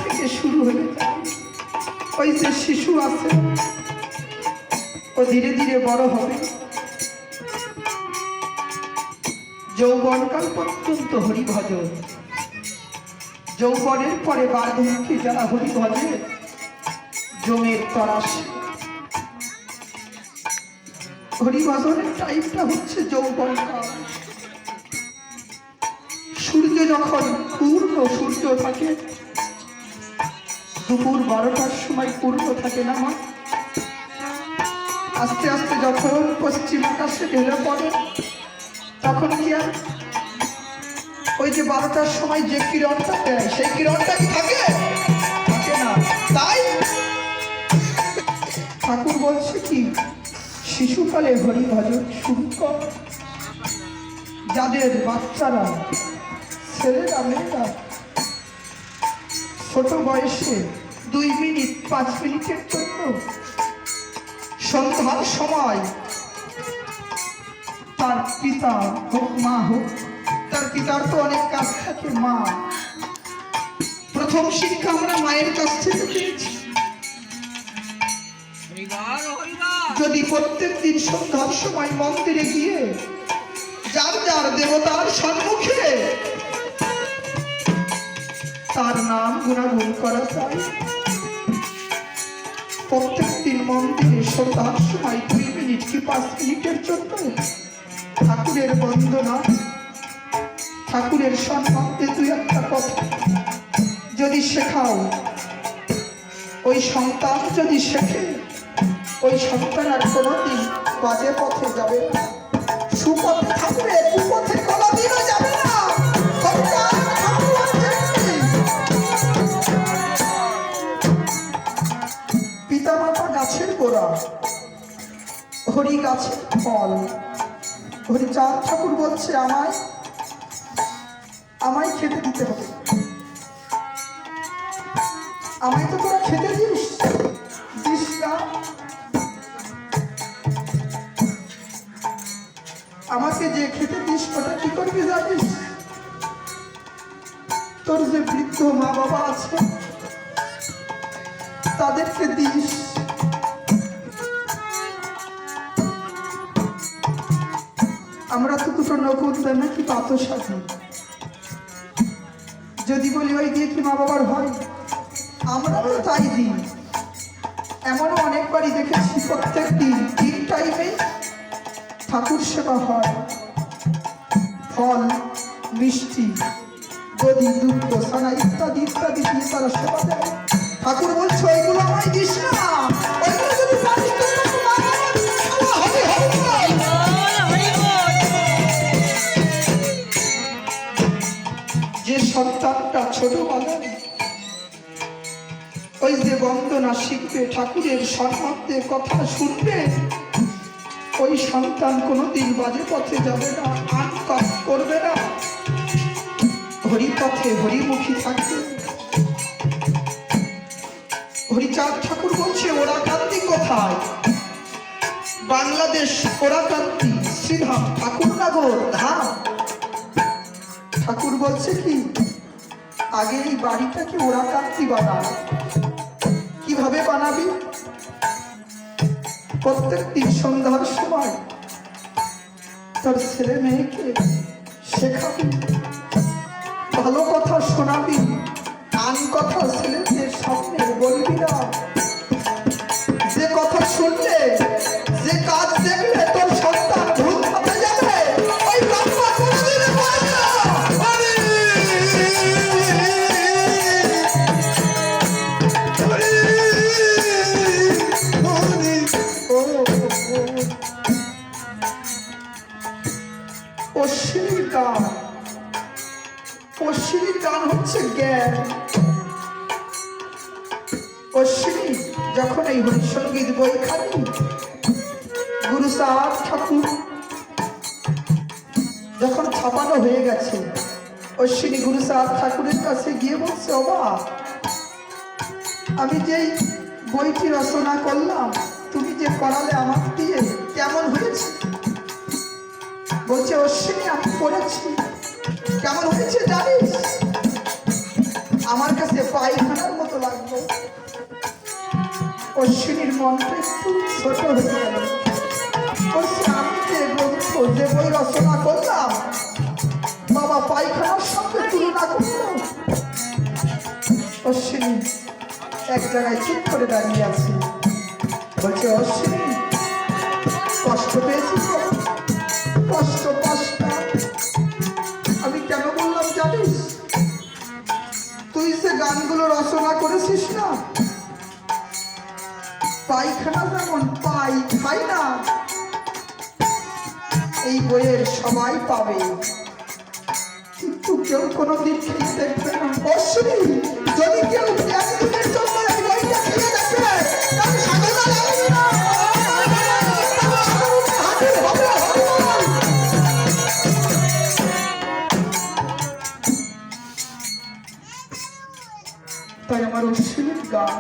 থেকে শুরু হয়ে যায়। ওই যে শিশু আছে ও ধীরে ধীরে বড় হবে, যৌবনকাল পর্যন্ত হরি ভজন, যৌবনের পরে বার্ধক্যে যারা হরি ভজে জমের তরাস। হরি ভজনের টাইমটা হচ্ছে যৌবনকাল। সূর্য যখন পূর্ণ সূর্য থাকে, দুপুর 12টার সময় পূর্ণ থাকে না মা, আস্তে আস্তে যখন পশ্চিম আকাশে ঢেলে পড়ে তখন কি আর ওই যে 12টার সময় যে কিরণটা দেয় সেই কিরণটা কি থাকে? থাকে না। তাই ঠাকুর বলছে কি, শিশুকালে হরি ভজন শুরু কর। যাদের বাচ্চারা, ছেলেরা মেয়েরা ছোট বয়সে 2 মিনিট 5 মিনিটের জন্য সন্ধ্যার সময় তার পিতা হোক মা হোক, তার পিতার তো অনেক কাজ থাকে, মা প্রথম শিক্ষা আমরা মায়ের কাছ থেকে পেয়েছি। যদি প্রত্যেক দিন সন্ধ্যার সময় মন্দিরে গিয়ে যার যার দেবতার সম্মুখে তার নাম গুণাগুণ করা যায়, প্রত্যেক দিন মন্দিরে সন্ধ্যার সময় 2 মিনিট কি 5 মিনিটের জন্য ঠাকুরের বন্দনা, ঠাকুরের সম্বন্ধে 2-1 কথা যদি শেখাও, ওই সন্তান যদি শেখে, ওই সন্তান আর কোনোদিন বাজে পথে যাবে না, সুপথে থাকবে, কুপথে কোনোদিনও যাবে না। পিতামাতা গাছের গোড়া, হরি গাছের ফল। হরিচাঁদ ঠাকুর বলছে আমায় খেতে দিতে হবে। আমায় তো তোরা খেতে দিস না, আমাকে যে খেতে দিস ওটা কি করবি জানিস? তোর যে বৃদ্ধ মা বাবা আছে তাদেরকে দিস। আমরা তো 2টো নকুল দেন নাকি বাতাসা দিই, যদি বলি ওই দিয়ে কি মা বাবার হয়, আমরা তো তাই দিই। এমনও অনেকবারই দেখেছি প্রত্যেক দিন 3 টাইমে ঠাকুর সেবা হয়, ফল, মিষ্টি, দধি, দুধ, ছানা ইত্যাদি ইত্যাদি দিয়ে তারা সেবা দেয়। ঠাকুর বলছে ওইগুলো আমায় দিস না, ওইগুলো যদি পারিস তো যে সন্তানটা ছোটবেলায় ওই যে বন্দনা শিখবে, ঠাকুরের সম্বন্ধে কথা শুনবে, ওই সন্তান কোনোদিন বাজে পথে যাবে না, আনকাজ করবে না, হরিপথে হরিমুখী থাকবে। হরিচাঁদ ঠাকুর বলছে ওরাকান্তি কোথায়? বাংলাদেশ ওরাকান্তি, শ্রীধাম ঠাকুরনগর ধাম। ঠাকুর বলছে কি, আগে এই বাড়িটাকে ওরাকান্তি বানা। কিভাবে বানাবি? প্রত্যেক দিন সন্ধ্যার সময় তোর ছেলে মেয়েকে শেখাবি, ভালো কথা শোনাবি, আন কথা ছেলেদের সামনে বলবি না। যে কথা শুনলে, যে কাজ দেখলে তোর সন্তান ভুল পথে যাবে, ওই কাজটা কোনোদিন করবি না। অশ্বিনীর গান হচ্ছে জ্ঞান। অশ্বিনী যখন এই হরিসঙ্গীত বইখানি গুরু সাহেব ঠাকুর যখন ছাপানো হয়ে গেছে, অশ্বিনী গুরু সাহেব ঠাকুরের কাছে গিয়ে বলছে, ওবা আমি যেই বইটি রচনা করলাম, তুমি যে পড়ালে আমার দিয়ে, কেমন হয়েছে? বলছে অশ্বিনী আমি পড়েছি, কেমন হয়েছে জানিস? আমার কাছে পায়খানার মতো লাগলো। অশ্বিনীর মনটা একটু ছোট হয়ে গেল। বলছে আমি যে গ্রন্থ যে বই রচনা করলাম বাবা পায়খানার সঙ্গে তুলনা করল। অশ্বিনী এক জায়গায় চুপ করে দাঁড়িয়ে আছে। বলছে অশ্বিনী কষ্ট পেয়েছি তো? কষ্ট কষ্ট আমি কেন বললাম জানিস? তুই যে গানগুলো রচনা করেছিস না, পায়খানা যেমন পাই খাই না, এই বইয়ের সবাই পাবে, কিন্তু কেউ কোনোদিন খেয়ে দেখবে না। অশ্বিনী যদি কেউ একদিনের জন্য এই বইটা খেয়ে দেখে তার সাধনা লাগবে না। তাই আমার অশ্বিনীর গান